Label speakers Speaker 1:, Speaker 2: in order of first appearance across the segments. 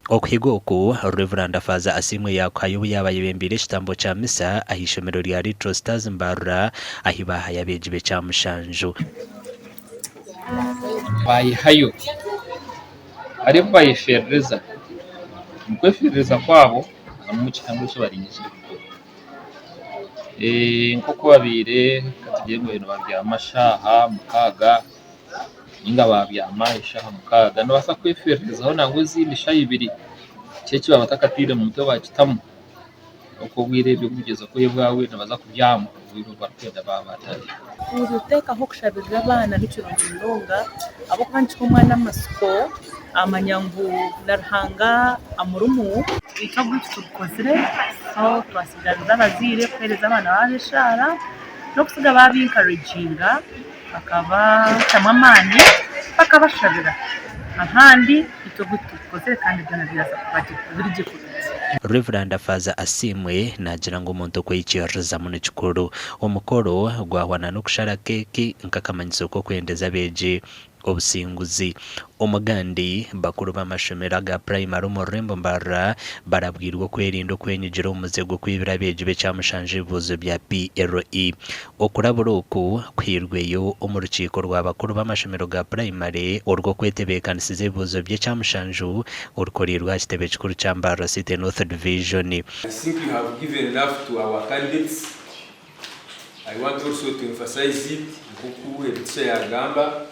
Speaker 1: Okhigoku Reverend Faza Asimwe yakwayo yabaye bembire kitambo cha misa ahishomero lya Little Stars Mbarra ahibaha yabejibe cha mushanju
Speaker 2: bayihayo ari bayifereza mukwefereza kwabo mu kitambo cyo barinjije nko kubabire katugiye mu bintu babyamashaha mukaga inga babyamashaha mukaga no basa kweferezaho nango zindi shayi ibiri cece babatakatire mu mutwe bakitamu uko wirebye kugeza ko yebwawe nabaza kubyama wiru barkwenda babatari
Speaker 3: uruteka ho kushabirira abana n'ikirungo ndonga abo kandi kumwana amasuko amanyangu narhanga amurumu ikabuti tukozire so twasigaza bazire kwereza abana babishara no kusiga babi encouraginga bakaba tamamani bakabashabira ahandi itoguti tukozire kandi byana byaza kubati buri gikuta
Speaker 1: Reverend Faza Asimwe nagira ngo umuntu kwicyereza mu kikuru umukoro gwahwana no kushara keki nkakamanyiso ko kwendeza beje obusinguzi umugandi bakuru b'amashomero ga primary mu Rembo Mbarra barabwirwa kwerindo kwenyigiro umuzego kwibira beje be cyamushanje buzo bya PRE okuraburuku kwirweyo umurukiko rw'abakuru b'amashomero ga primary urwo kwetebekanisize buzo bye cyamushanju urukorirwa kitebe kikuru cya Mbarra City North Division.
Speaker 4: I think you have given enough to our candidates. I want also to emphasize it huku ebitse yagamba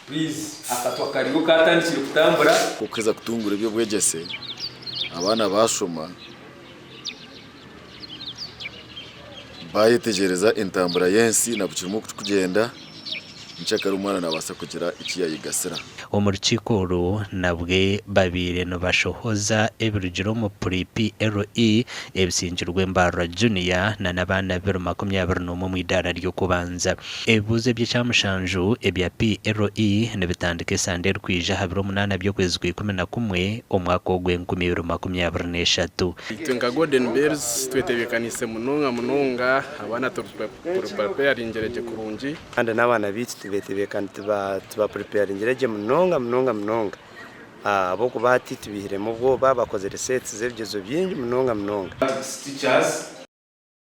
Speaker 4: please akatwakarigo katandikire kutambura
Speaker 5: kukiza kutungura ibyo bwegese abana bashoma bayitegereza intambura yensi na bukirimo kugenda nchakara umwana nabasa kugira ikiyayigasira
Speaker 1: umurukiko nabwe babire no bashohoza ebirugiro mu PRE ebisingirwe Mbarra Junior na nabana 2021 mu idara ryo kubanza ebuze bye cyamushanju ebya PRE ne bitandike sande rwija 18 byo kwezi kwa 11 umwaka w'2023
Speaker 6: twenga Golden Bells twetebekanise munonga abana prepare ingereje kurungi
Speaker 7: kandi nabana biti tubetebekana tuba prepare ingereje munonga abo kubati tubihire mu bwo babakoze research z'ebyezo byingi munonga
Speaker 4: teachers